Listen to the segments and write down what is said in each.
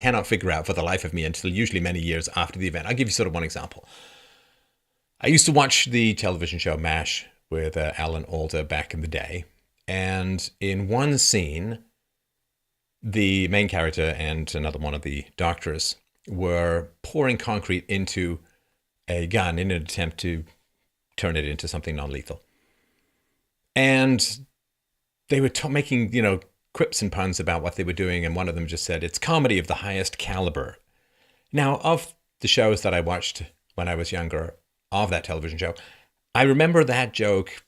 cannot figure out for the life of me until usually many years after the event. I'll give you sort of one example. I used to watch the television show MASH with Alan Alda back in the day. And in one scene, the main character and another one of the doctors were pouring concrete into a gun in an attempt to turn it into something non-lethal. And they were making, quips and puns about what they were doing. And one of them just said, it's comedy of the highest caliber. Now, of the shows that I watched when I was younger, of that television show, I remember that joke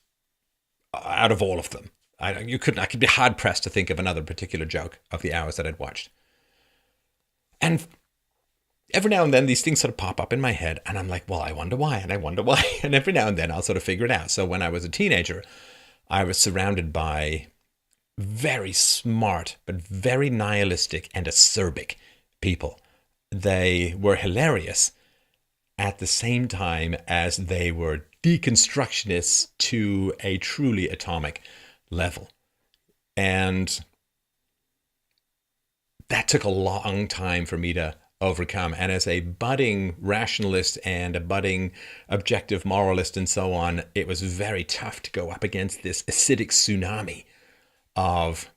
out of all of them. I could be hard pressed to think of another particular joke of the hours that I'd watched. And every now and then these things sort of pop up in my head, and I'm like, well, I wonder why, and I wonder why. And every now and then I'll sort of figure it out. So when I was a teenager, I was surrounded by very smart, but very nihilistic and acerbic people. They were hilarious at the same time as they were deconstructionists to a truly atomic level. And that took a long time for me to overcome. And as a budding rationalist and a budding objective moralist and so on, it was very tough to go up against this acidic tsunami of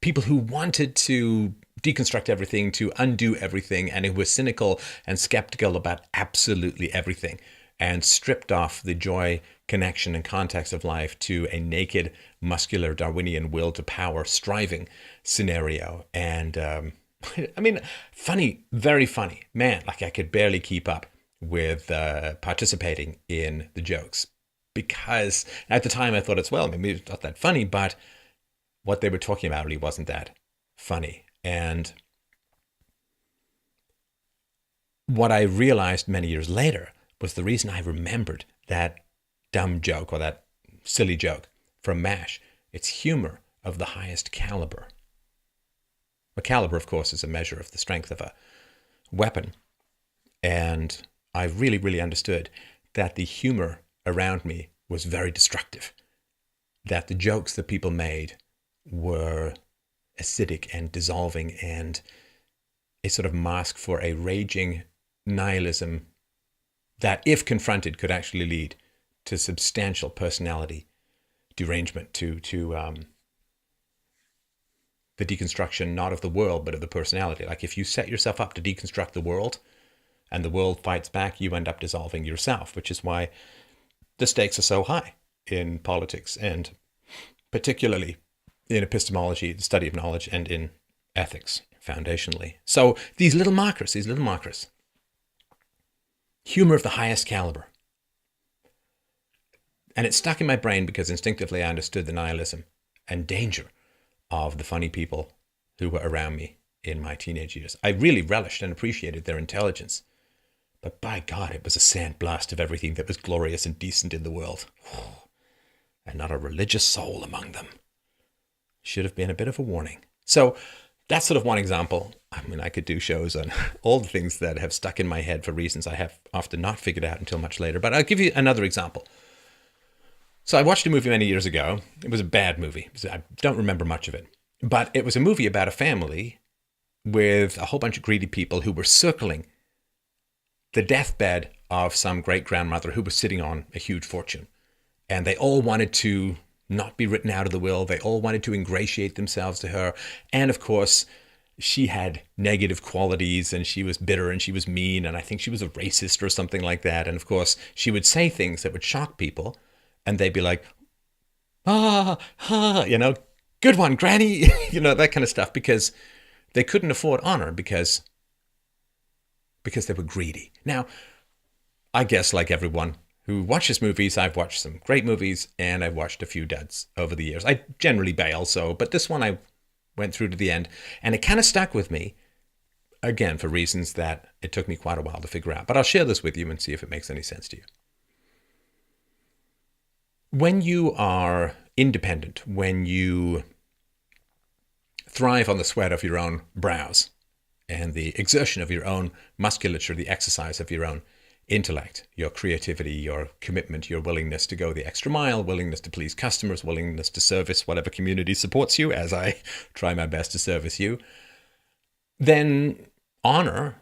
people who wanted to deconstruct everything, to undo everything, and who were cynical and skeptical about absolutely everything, and stripped off the joy, connection, and context of life to a naked, muscular, Darwinian will to power striving scenario. And I mean, funny, very funny. Man, like I could barely keep up with participating in the jokes, because at the time I thought it's, well, maybe it's not that funny, but what they were talking about really wasn't that funny. And what I realized many years later was the reason I remembered that dumb joke or that silly joke from MASH. It's humor of the highest caliber. A caliber, of course, is a measure of the strength of a weapon. And I really, really understood that the humor around me was very destructive. That the jokes that people made were acidic and dissolving and a sort of mask for a raging nihilism that, if confronted, could actually lead to substantial personality derangement, to the deconstruction not of the world but of the personality. Like if you set yourself up to deconstruct the world and the world fights back, you end up dissolving yourself, which is why the stakes are so high in politics, and particularly in epistemology, the study of knowledge, and in ethics, foundationally. So these little markers, humor of the highest caliber. And it stuck in my brain because instinctively I understood the nihilism and danger of the funny people who were around me in my teenage years. I really relished and appreciated their intelligence. But by God, it was a sandblast of everything that was glorious and decent in the world. And not a religious soul among them. Should have been a bit of a warning. So that's sort of one example. I mean, I could do shows on all the things that have stuck in my head for reasons I have often not figured out until much later. But I'll give you another example. So I watched a movie many years ago. It was a bad movie. I don't remember much of it. But it was a movie about a family with a whole bunch of greedy people who were circling the deathbed of some great-grandmother who was sitting on a huge fortune. And they all wanted to not be written out of the will. They all wanted to ingratiate themselves to her. And of course, she had negative qualities, and she was bitter, and she was mean, and I think she was a racist or something like that. And of course, she would say things that would shock people, and they'd be like, good one, Granny, that kind of stuff, because they couldn't afford honor because they were greedy. Now, I guess like everyone who watches movies, I've watched some great movies, and I've watched a few duds over the years. I generally bail, but this one I went through to the end, and it kind of stuck with me, again, for reasons that it took me quite a while to figure out. But I'll share this with you and see if it makes any sense to you. When you are independent, when you thrive on the sweat of your own brows and the exertion of your own musculature, the exercise of your own intellect, your creativity, your commitment, your willingness to go the extra mile, willingness to please customers, willingness to service whatever community supports you, as I try my best to service you, then honor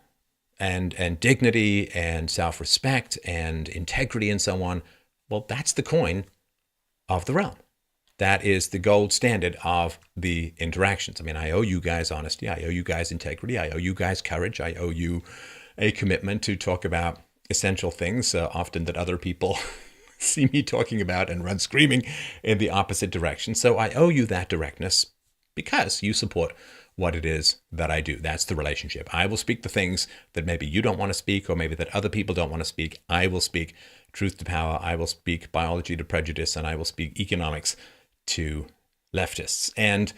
and dignity and self-respect and integrity and so on, well, that's the coin of the realm. That is the gold standard of the interactions. I mean, I owe you guys honesty. I owe you guys integrity. I owe you guys courage. I owe you a commitment to talk about essential things, often that other people see me talking about and run screaming in the opposite direction. So I owe you that directness because you support what it is that I do. That's the relationship. I will speak the things that maybe you don't want to speak, or maybe that other people don't want to speak. I will speak truth to power. I will speak biology to prejudice, and I will speak economics to leftists. And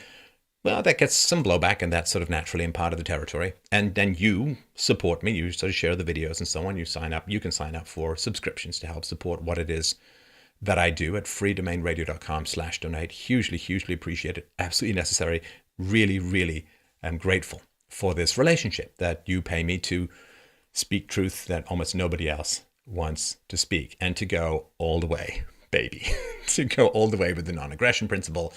well, that gets some blowback, and that's sort of naturally in part of the territory. And then you support me. You sort of share the videos and so on. You sign up. You can sign up for subscriptions to help support what it is that I do at freedomainradio.com/donate. Hugely, hugely appreciate it. Absolutely necessary. Really, really am grateful for this relationship that you pay me to speak truth that almost nobody else wants to speak, and to go all the way, baby, to go all the way with the non-aggression principle,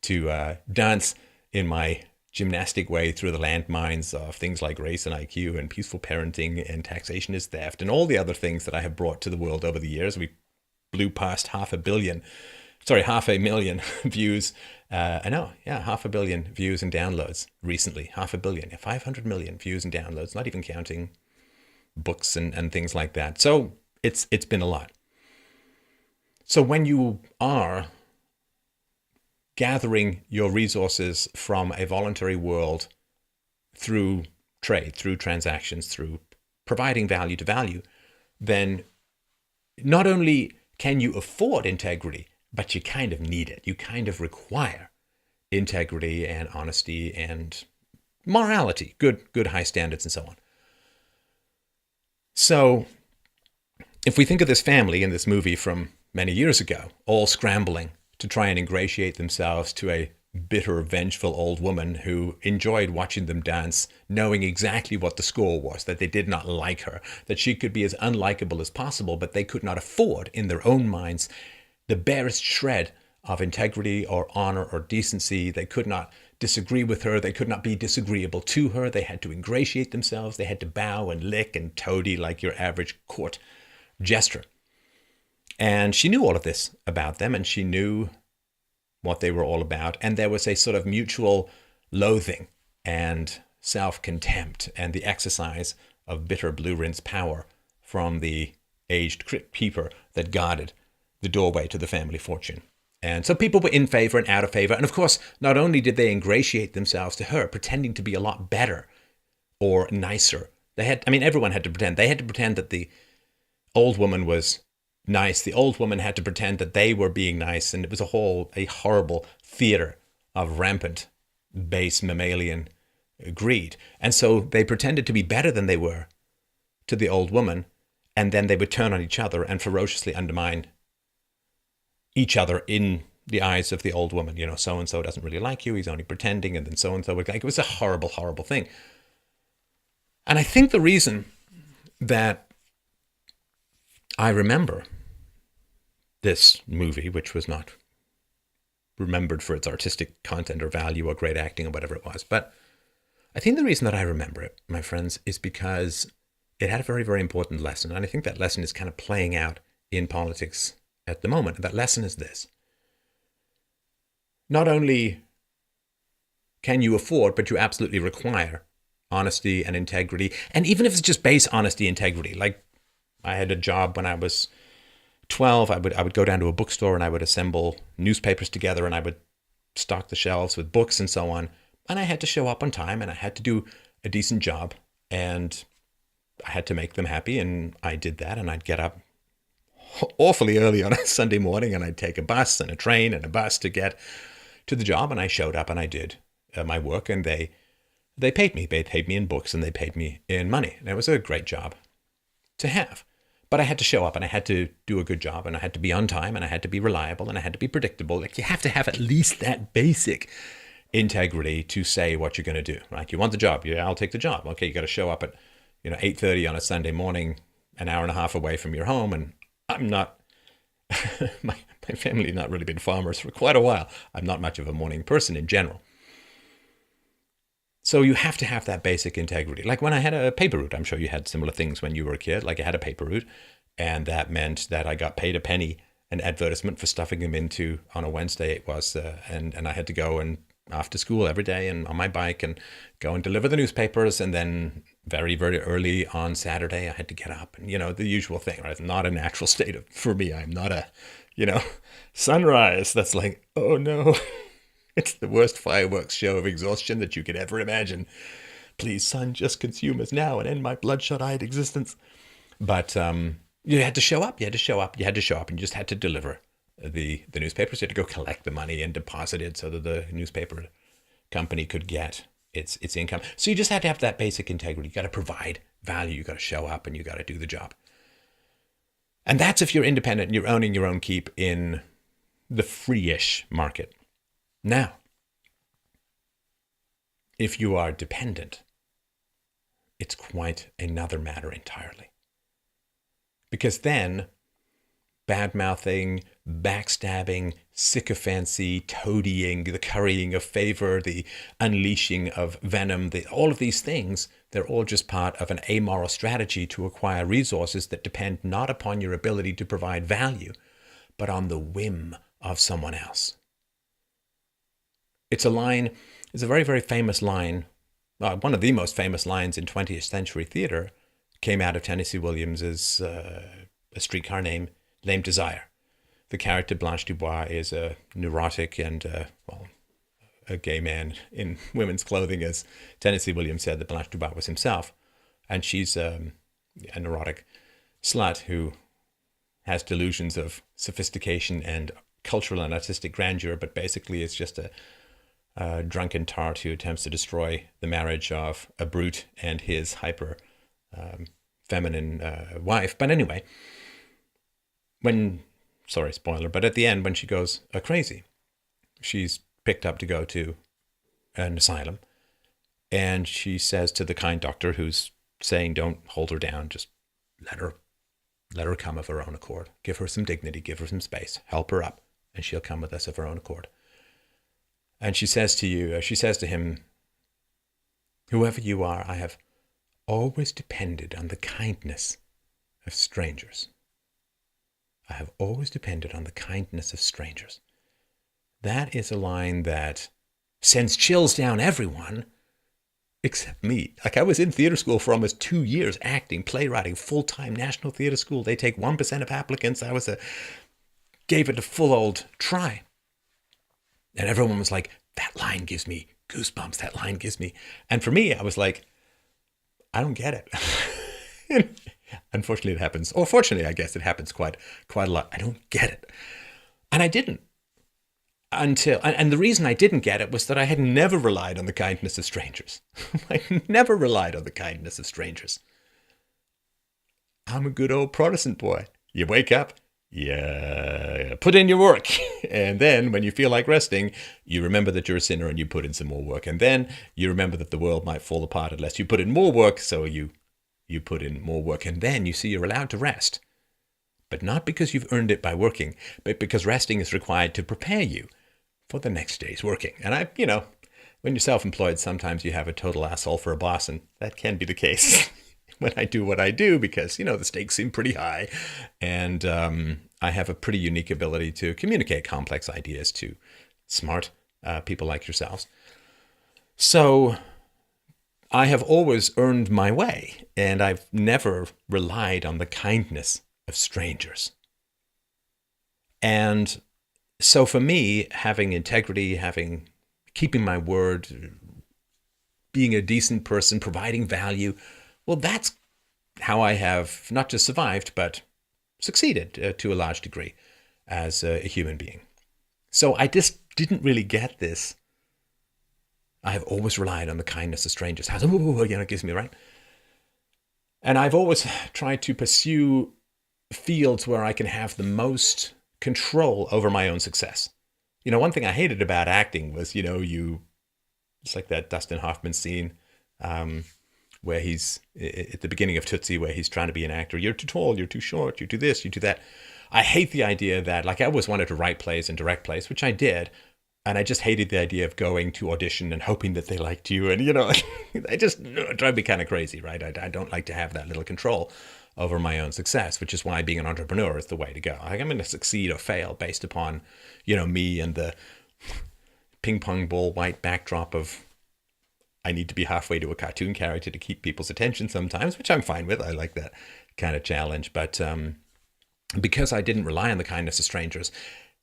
to dance in my gymnastic way through the landmines of things like race and IQ and peaceful parenting and taxation is theft and all the other things that I have brought to the world over the years. We blew past 500 million views. 500 million views and downloads recently. 500 million, 500 million views and downloads, not even counting books and things like that. So it's been a lot. So when you are gathering your resources from a voluntary world through trade, through transactions, through providing value to value, then not only can you afford integrity, but you kind of need it. You kind of require integrity and honesty and morality, good high standards and so on. So if we think of this family in this movie from many years ago, all scrambling to try and ingratiate themselves to a bitter, vengeful old woman who enjoyed watching them dance, knowing exactly what the score was, that they did not like her, that she could be as unlikable as possible, but they could not afford in their own minds the barest shred of integrity or honor or decency. They could not disagree with her. They could not be disagreeable to her. They had to ingratiate themselves. They had to bow and lick and toady like your average court jester. And she knew all of this about them, and she knew what they were all about. And there was a sort of mutual loathing and self-contempt and the exercise of bitter blue rinse power from the aged crypt keeper that guarded the doorway to the family fortune. And so people were in favor and out of favor. And of course, not only did they ingratiate themselves to her, pretending to be a lot better or nicer. Everyone had to pretend. They had to pretend that the old woman was nice. The old woman had to pretend that they were being nice. And it was a horrible theater of rampant, base mammalian greed. And so they pretended to be better than they were to the old woman. And then they would turn on each other and ferociously undermine each other in the eyes of the old woman. You know, so-and-so doesn't really like you. He's only pretending. And then so-and-so would like, it was a horrible, horrible thing. And I think the reason that I remember this movie, which was not remembered for its artistic content or value or great acting or whatever it was, but I think the reason that I remember it, my friends, is because it had a very, very important lesson. And I think that lesson is kind of playing out in politics at the moment. And that lesson is this. Not only can you afford, but you absolutely require honesty and integrity. And even if it's just base honesty, integrity, like I had a job when I was 12, I would go down to a bookstore and I would assemble newspapers together and I would stock the shelves with books and so on. And I had to show up on time and I had to do a decent job and I had to make them happy. And I did that, and I'd get up awfully early on a Sunday morning and I'd take a bus and a train and a bus to get to the job. And I showed up and I did my work, and they paid me. They paid me in books and they paid me in money. And it was a great job to have. But I had to show up and I had to do a good job and I had to be on time and I had to be reliable and I had to be predictable. Like, you have to have at least that basic integrity to say what you're going to do, right? You want the job. Yeah, I'll take the job. Okay, you got to show up at 8:30 on a Sunday morning, an hour and a half away from your home. And I'm not, my family not really been farmers for quite a while. I'm not much of a morning person in general. So you have to have that basic integrity. Like when I had a paper route, I'm sure you had similar things when you were a kid. Like I had a paper route, and that meant that I got paid a penny an advertisement for stuffing them into on a Wednesday it was, and I had to go and after school every day and on my bike and go and deliver the newspapers, and then very, very early on Saturday I had to get up and, the usual thing, right? Not a natural state for me. I'm not a, sunrise. That's like, oh no, it's the worst fireworks show of exhaustion that you could ever imagine. Please, sun, just consume us now and end my bloodshot-eyed existence. But you had to show up. You had to show up. You just had to deliver the newspapers. You had to go collect the money and deposit it so that the newspaper company could get its income. So you just had to have that basic integrity. You got to provide value. You got to show up and you got to do the job. And that's if you're independent and you're owning your own keep in the free-ish market. Now, if you are dependent, it's quite another matter entirely. Because then bad-mouthing, backstabbing, sycophancy, toadying, the currying of favor, the unleashing of venom, all of these things, they're all just part of an amoral strategy to acquire resources that depend not upon your ability to provide value, but on the whim of someone else. It's a very, very famous line. One of the most famous lines in 20th century theater came out of Tennessee Williams's A Streetcar Named Desire. The character Blanche Dubois is a neurotic and, a gay man in women's clothing, as Tennessee Williams said that Blanche Dubois was himself. And she's a neurotic slut who has delusions of sophistication and cultural and artistic grandeur, but basically is just a drunken tart who attempts to destroy the marriage of a brute and his hyper feminine wife. But anyway, sorry, spoiler, but at the end, when she goes crazy, she's picked up to go to an asylum, and she says to the kind doctor who's saying, don't hold her down, just let her come of her own accord. Give her some dignity, give her some space, help her up, and she'll come with us of her own accord. And she says to him, whoever you are, I have always depended on the kindness of strangers. I have always depended on the kindness of strangers. That is a line that sends chills down everyone except me. Like, I was in theater school for almost 2 years, acting, playwriting, full-time National Theater School. They take 1% of applicants. Gave it a full old try. And everyone was like, that line gives me goosebumps. That line gives me. And for me, I was like, I don't get it. Unfortunately, it happens. Or fortunately, I guess it happens quite a lot. I don't get it. And I didn't. And the reason I didn't get it was that I had never relied on the kindness of strangers. I never relied on the kindness of strangers. I'm a good old Protestant boy. You wake up, you put in your work. And then when you feel like resting, you remember that you're a sinner and you put in some more work. And then you remember that the world might fall apart unless you put in more work. So you put in more work. And then you see you're allowed to rest. But not because you've earned it by working, but because resting is required to prepare you for the next day's working. And when you're self-employed, sometimes you have a total asshole for a boss, and that can be the case when I do what I do because, the stakes seem pretty high. And I have a pretty unique ability to communicate complex ideas to smart people like yourselves. So I have always earned my way, and I've never relied on the kindness of strangers. And so for me, having integrity, keeping my word, being a decent person, providing value, well, that's how I have not just survived, but succeeded to a large degree as a human being. So I just didn't really get this. I have always relied on the kindness of strangers. It gives me right. And I've always tried to pursue fields where I can have the most control over my own success. One thing I hated about acting was, it's like that Dustin Hoffman scene where he's at the beginning of Tootsie, where he's trying to be an actor. You're too tall, you're too short, you do this, you do that. I hate the idea that, I always wanted to write plays and direct plays, which I did, And I just hated the idea of going to audition and hoping that they liked you. And, I just it drive me kind of crazy, right? I don't like to have that little control over my own success, which is why being an entrepreneur is the way to go. I'm going to succeed or fail based upon, me and the ping pong ball white backdrop of I need to be halfway to a cartoon character to keep people's attention sometimes, which I'm fine with. I like that kind of challenge. But because I didn't rely on the kindness of strangers,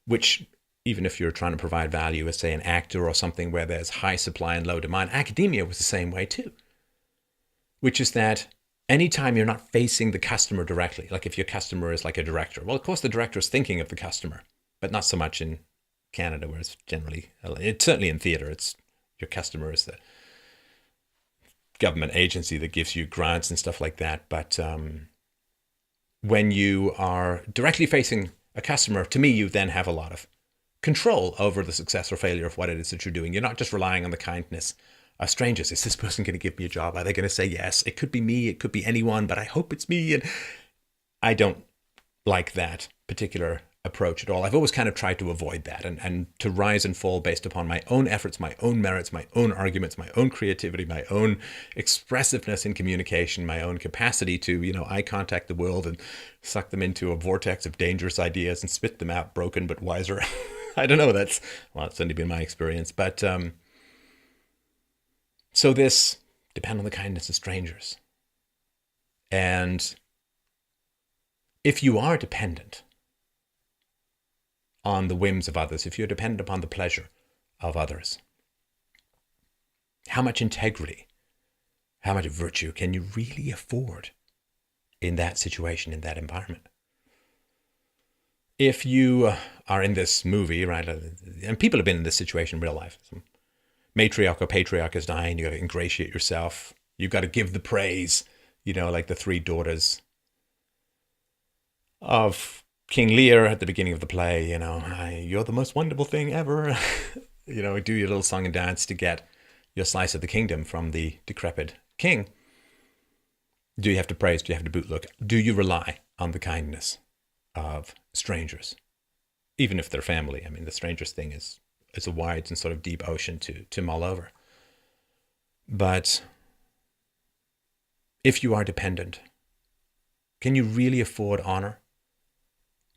which even if you're trying to provide value as, say, an actor or something where there's high supply and low demand, academia was the same way too, which is that anytime you're not facing the customer directly, like if your customer is like a director, well, of course, the director is thinking of the customer, but not so much in Canada, where it's certainly in theater, it's your customer is the government agency that gives you grants and stuff like that. But when you are directly facing a customer, to me, you then have a lot of control over the success or failure of what it is that you're doing. You're not just relying on the kindness of strangers. Is this person going to give me a job? Are they going to say yes? It could be me. It could be anyone, but I hope it's me. And I don't like that particular approach at all. I've always kind of tried to avoid that and to rise and fall based upon my own efforts, my own merits, my own arguments, my own creativity, my own expressiveness in communication, my own capacity to, eye contact the world and suck them into a vortex of dangerous ideas and spit them out broken but wiser. I don't know. It's certainly been my experience. But so this depend on the kindness of strangers. And if you are dependent on the whims of others, if you're dependent upon the pleasure of others, how much integrity, how much virtue can you really afford in that situation, in that environment? If you are in this movie, right, and people have been in this situation in real life, some matriarch or patriarch is dying, you got to ingratiate yourself, you got to give the praise, like the three daughters of King Lear at the beginning of the play, you're the most wonderful thing ever. Do your little song and dance to get your slice of the kingdom from the decrepit king. Do you have to praise? Do you have to bootlook? Do you rely on the kindness of strangers? Even if they're family. I mean, the strangers thing is a wide and sort of deep ocean to mull over. But if you are dependent, can you really afford honor?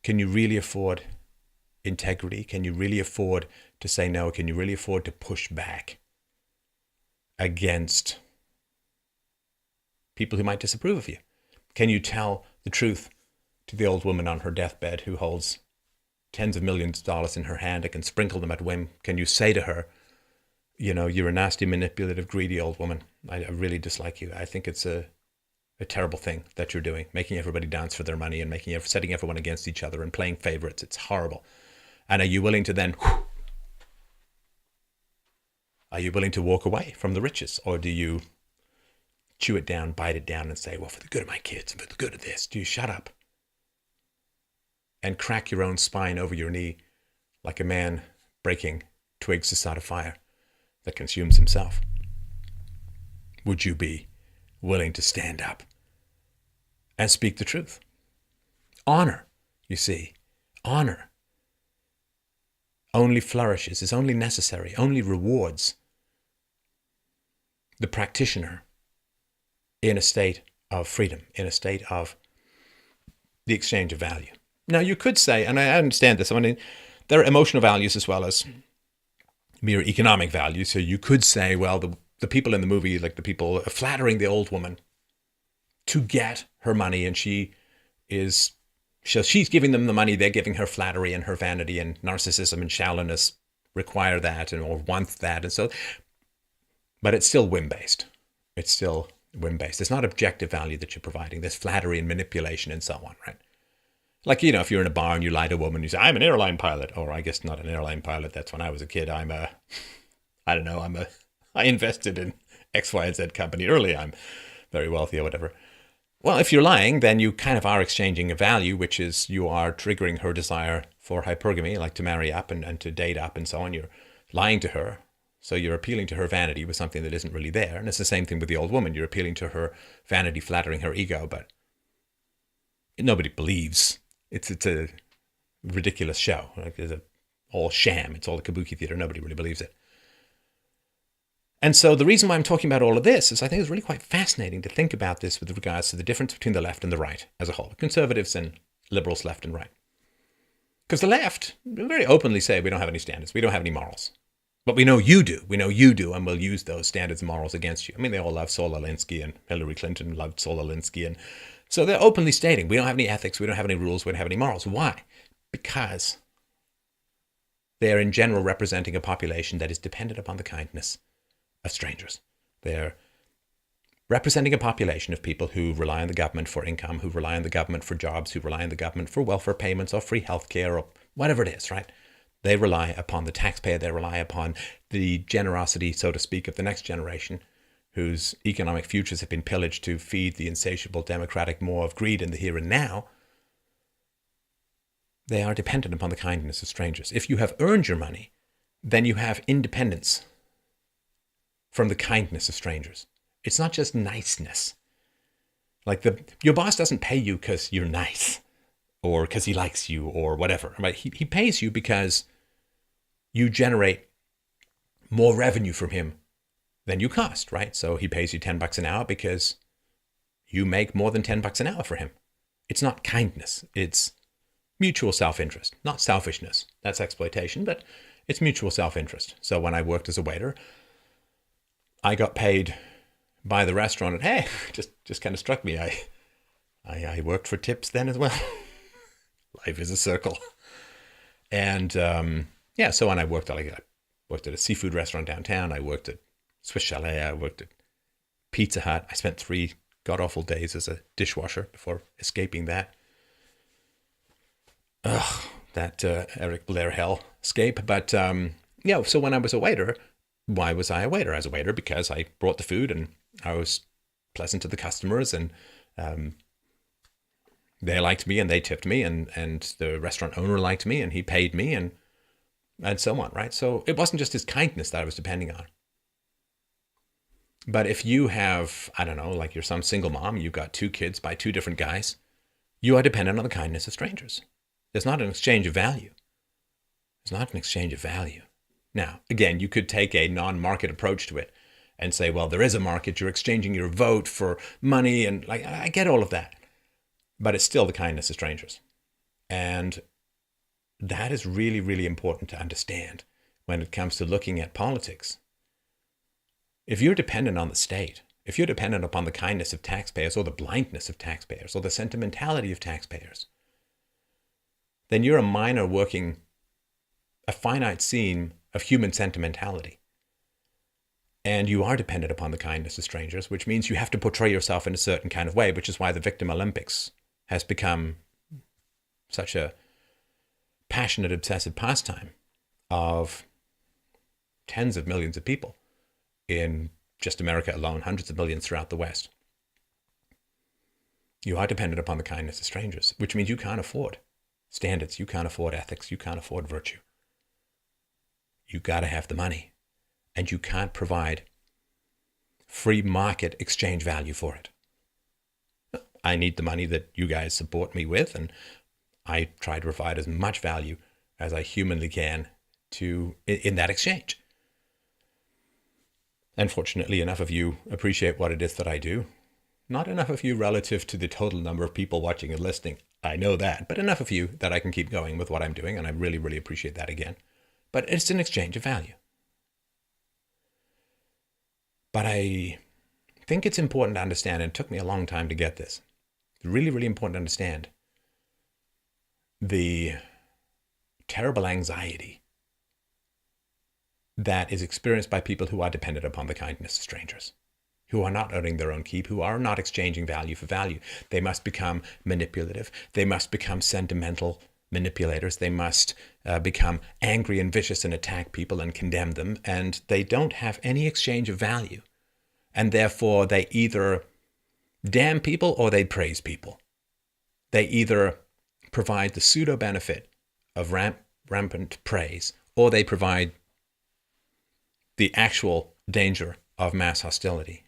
Can you really afford integrity? Can you really afford to say no? Can you really afford to push back against people who might disapprove of you? Can you tell the truth to the old woman on her deathbed who holds tens of millions of dollars in her hand and can sprinkle them at whim? Can you say to her, you're a nasty, manipulative, greedy old woman. I really dislike you. I think it's a terrible thing that you're doing, making everybody dance for their money and setting everyone against each other and playing favorites. It's horrible. And are you willing to then, are you willing to walk away from the riches? Or do you chew it down, bite it down and say, well, for the good of my kids and for the good of this, do you shut up and crack your own spine over your knee like a man breaking twigs to start a fire that consumes himself? Would you be willing to stand up and speak the truth? Honor, you see, honor only flourishes, is only necessary, only rewards the practitioner in a state of freedom, in a state of the exchange of value. Now, you could say, and I understand this, there are emotional values as well as mere economic values. So you could say, well, the people in the movie, like the people flattering the old woman to get her money, and she's giving them the money, they're giving her flattery, and her vanity and narcissism and shallowness require that or want that. And so, but it's still whim-based. It's still whim-based. It's not objective value that you're providing. There's flattery and manipulation and so on, right? Like, if you're in a bar and you lie to a woman, you say, I'm an airline pilot. Or I guess not an airline pilot. That's when I was a kid. I invested in X, Y, and Z company early. I'm very wealthy or whatever. Well, if you're lying, then you kind of are exchanging a value, which is you are triggering her desire for hypergamy, like to marry up and to date up and so on. You're lying to her. So you're appealing to her vanity with something that isn't really there. And it's the same thing with the old woman. You're appealing to her vanity, flattering her ego, but nobody believes. It's a ridiculous show. Like all sham. It's all a kabuki theater. Nobody really believes it. And so the reason why I'm talking about all of this is I think it's really quite fascinating to think about this with regards to the difference between the left and the right as a whole, conservatives and liberals, left and right. Because the left very openly say we don't have any standards, we don't have any morals. But we know you do. We know you do, and we'll use those standards and morals against you. I mean, they all love Saul Alinsky, and Hillary Clinton loved Saul Alinsky. And so they're openly stating we don't have any ethics, we don't have any rules, we don't have any morals. Why? Because they're in general representing a population that is dependent upon the kindness of strangers. They're representing a population of people who rely on the government for income, who rely on the government for jobs, who rely on the government for welfare payments or free healthcare or whatever it is, right? They rely upon the taxpayer. They rely upon the generosity, so to speak, of the next generation, whose economic futures have been pillaged to feed the insatiable democratic maw of greed in the here and now. They are dependent upon the kindness of strangers. If you have earned your money, then you have independence from the kindness of strangers. It's not just niceness. Like your boss doesn't pay you because you're nice or because he likes you or whatever. Right? He pays you because you generate more revenue from him than you cost, right? So he pays you $10 an hour because you make more than $10 an hour for him. It's not kindness. It's mutual self-interest, not selfishness. That's exploitation, but it's mutual self-interest. So when I worked as a waiter, I got paid by the restaurant, and hey, just kind of struck me. I worked for tips then as well. Life is a circle. And so when I worked at a seafood restaurant downtown, I worked at Swiss Chalet, I worked at Pizza Hut. I spent 3 god-awful days as a dishwasher before escaping that. That Eric Blair hell escape. But so when I was a waiter, why was I a waiter? I was a waiter because I brought the food and I was pleasant to the customers, and they liked me and they tipped me, and the restaurant owner liked me and he paid me, and so on, right? So it wasn't just his kindness that I was depending on. But if you have, I don't know, like you're some single mom, you've got 2 kids by 2 different guys, you are dependent on the kindness of strangers. There's not an exchange of value. There's not an exchange of value. Now, again, you could take a non-market approach to it and say, well, there is a market. You're exchanging your vote for money. And like, I get all of that. But it's still the kindness of strangers. And that is really, really important to understand when it comes to looking at politics. If you're dependent on the state, if you're dependent upon the kindness of taxpayers or the blindness of taxpayers or the sentimentality of taxpayers, then you're a miner working a finite seam of human sentimentality. And you are dependent upon the kindness of strangers, which means you have to portray yourself in a certain kind of way, which is why the Victim Olympics has become such a passionate, obsessive pastime of tens of millions of people in just America alone, hundreds of millions throughout the West. You are dependent upon the kindness of strangers, which means you can't afford standards, you can't afford ethics, you can't afford virtue. You got to have the money, and you can't provide free market exchange value for it. I need the money that you guys support me with, and I try to provide as much value as I humanly can in that exchange. Unfortunately, enough of you appreciate what it is that I do. Not enough of you relative to the total number of people watching and listening. I know that, but enough of you that I can keep going with what I'm doing, and I really, really appreciate that again. But it's an exchange of value. But I think it's important to understand, and it took me a long time to get this. It's really, really important to understand the terrible anxiety that is experienced by people who are dependent upon the kindness of strangers, who are not earning their own keep, who are not exchanging value for value. They must become manipulative. They must become sentimental manipulators. They must become angry and vicious and attack people and condemn them. And they don't have any exchange of value. And therefore, they either damn people or they praise people. They either provide the pseudo benefit of rampant praise, or they provide the actual danger of mass hostility.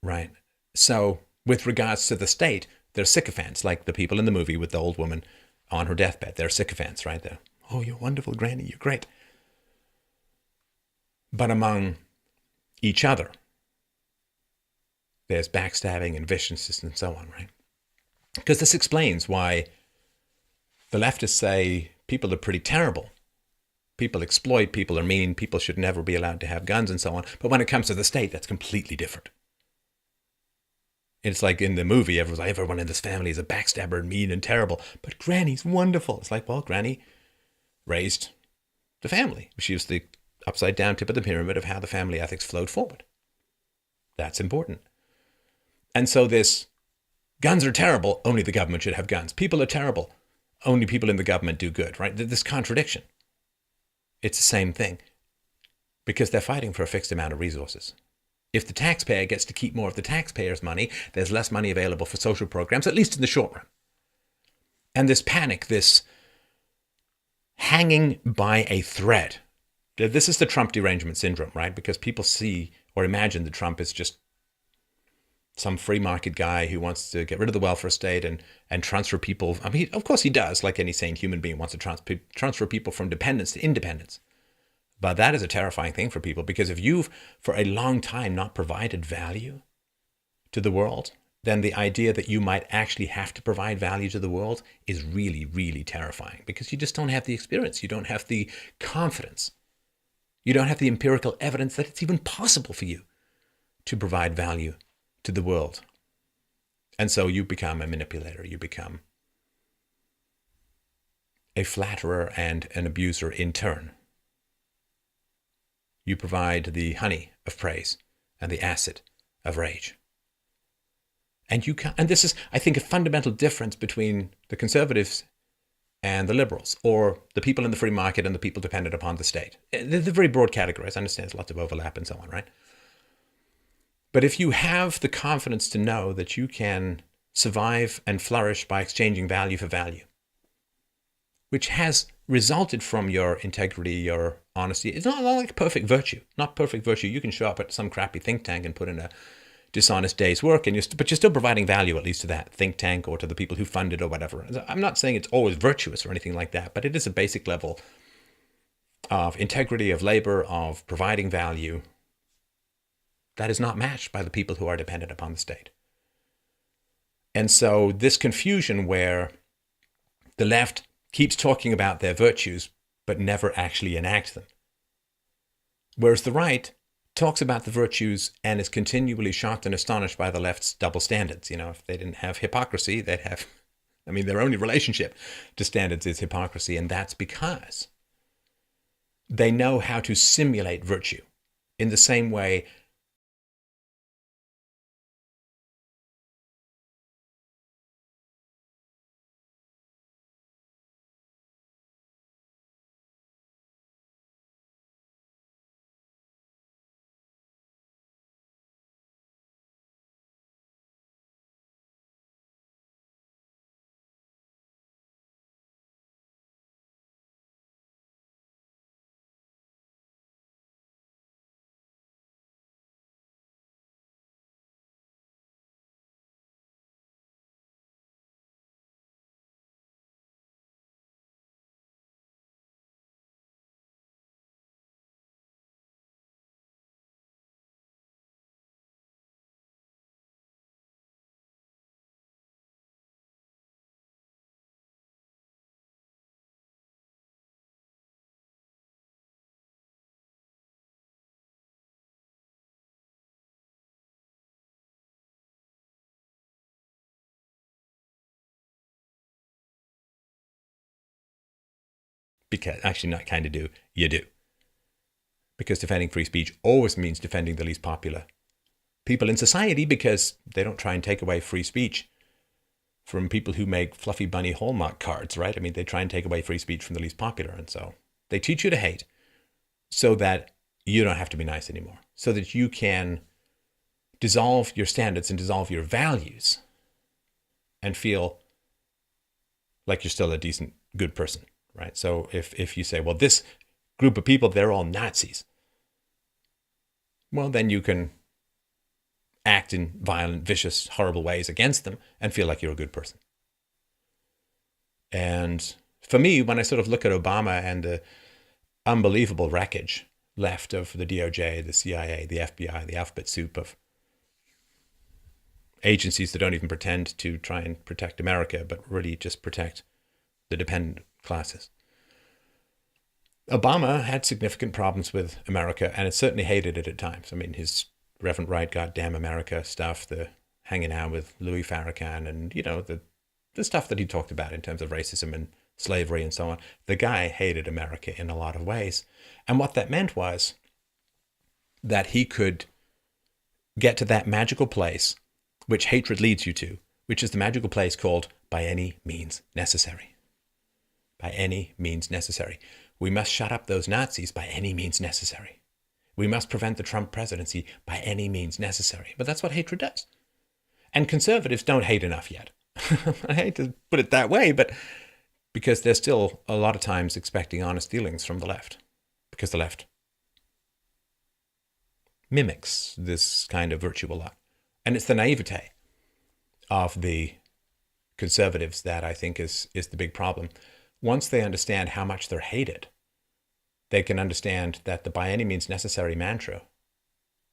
Right? So with regards to the state, they're sycophants, like the people in the movie with the old woman on her deathbed. They're sycophants, right? They're, oh, you're wonderful, Granny, you're great. But among each other, there's backstabbing and viciousness and so on, right? Because this explains why the leftists say people are pretty terrible. People exploit, people are mean, people should never be allowed to have guns and so on. But when it comes to the state, that's completely different. It's like in the movie, everyone in this family is a backstabber and mean and terrible. But Granny's wonderful. It's like, well, Granny raised the family. She was the upside down tip of the pyramid of how the family ethics flowed forward. That's important. And so this, guns are terrible, only the government should have guns. People are terrible, only people in the government do good, right? This contradiction. It's the same thing because they're fighting for a fixed amount of resources. If the taxpayer gets to keep more of the taxpayer's money, there's less money available for social programs, at least in the short run. And this panic, this hanging by a thread, this is the Trump derangement syndrome, right? Because people see or imagine that Trump is just some free market guy who wants to get rid of the welfare state and transfer people. I mean, of course he does, like any sane human being wants to transfer people from dependence to independence. But that is a terrifying thing for people, because if you've for a long time not provided value to the world, then the idea that you might actually have to provide value to the world is really, really terrifying, because you just don't have the experience. You don't have the confidence. You don't have the empirical evidence that it's even possible for you to provide value to the world. And so you become a manipulator. You become a flatterer and an abuser in turn. You provide the honey of praise and the acid of rage. And this is, I think, a fundamental difference between the conservatives and the liberals, or the people in the free market and the people dependent upon the state. They're very broad categories. I understand there's lots of overlap and so on, right? But if you have the confidence to know that you can survive and flourish by exchanging value for value, which has resulted from your integrity, your honesty, it's not like perfect virtue. Not perfect virtue. You can show up at some crappy think tank and put in a dishonest day's work, but you're still providing value, at least to that think tank or to the people who fund it or whatever. I'm not saying it's always virtuous or anything like that, but it is a basic level of integrity, of labor, of providing value that is not matched by the people who are dependent upon the state. And so this confusion where the left keeps talking about their virtues but never actually enact them, whereas the right talks about the virtues and is continually shocked and astonished by the left's double standards. You know, if they didn't have hypocrisy, they'd have, their only relationship to standards is hypocrisy. And that's because they know how to simulate virtue in the same way because actually not kind of do, you do. Because defending free speech always means defending the least popular people in society, because they don't try and take away free speech from people who make fluffy bunny Hallmark cards, right? They try and take away free speech from the least popular. And so they teach you to hate so that you don't have to be nice anymore, so that you can dissolve your standards and dissolve your values and feel like you're still a decent, good person. Right. So if you say, well, this group of people, they're all Nazis, well, then you can act in violent, vicious, horrible ways against them and feel like you're a good person. And for me, when I sort of look at Obama and the unbelievable wreckage left of the DOJ, the CIA, the FBI, the alphabet soup of agencies that don't even pretend to try and protect America, but really just protect the dependent classes. Obama had significant problems with America, and it certainly hated it at times. I mean, his Reverend Right, Goddamn America stuff, the hanging out with Louis Farrakhan, and, you know, the stuff that he talked about in terms of racism and slavery and so on. The guy hated America in a lot of ways. And what that meant was that he could get to that magical place which hatred leads you to, which is the magical place called by any means necessary. By any means necessary. We must shut up those Nazis by any means necessary. We must prevent the Trump presidency by any means necessary. But that's what hatred does. And conservatives don't hate enough yet. I hate to put it that way, but because they're still a lot of times expecting honest dealings from the left. Because the left mimics this kind of virtue a lot. And it's the naivete of the conservatives that I think is the big problem. Once they understand how much they're hated, they can understand that the by any means necessary mantra,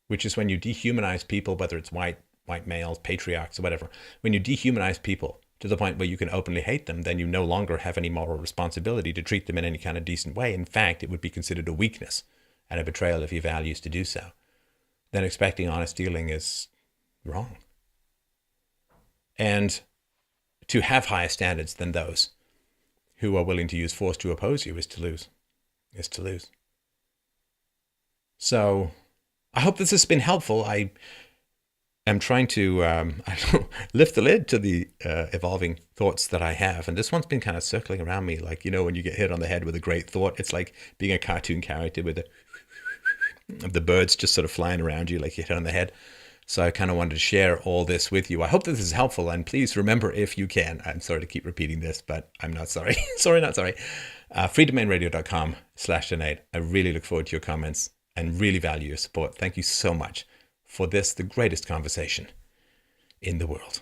which is when you dehumanize people, whether it's white males, patriarchs, or whatever, when you dehumanize people to the point where you can openly hate them, then you no longer have any moral responsibility to treat them in any kind of decent way. In fact, it would be considered a weakness and a betrayal of your values to do so. Then expecting honest dealing is wrong. And to have higher standards than those who are willing to use force to oppose you is to lose. Is to lose. So I hope this has been helpful. I am trying to lift the lid to the evolving thoughts that I have. And this one's been kind of circling around me. Like, you know, when you get hit on the head with a great thought, it's like being a cartoon character with the birds just sort of flying around you like you hit on the head. So I kind of wanted to share all this with you. I hope this is helpful. And please remember, if you can, I'm sorry to keep repeating this, but I'm not sorry. Sorry, not sorry. freedomainradio.com/donate. I really look forward to your comments and really value your support. Thank you so much for this, the greatest conversation in the world.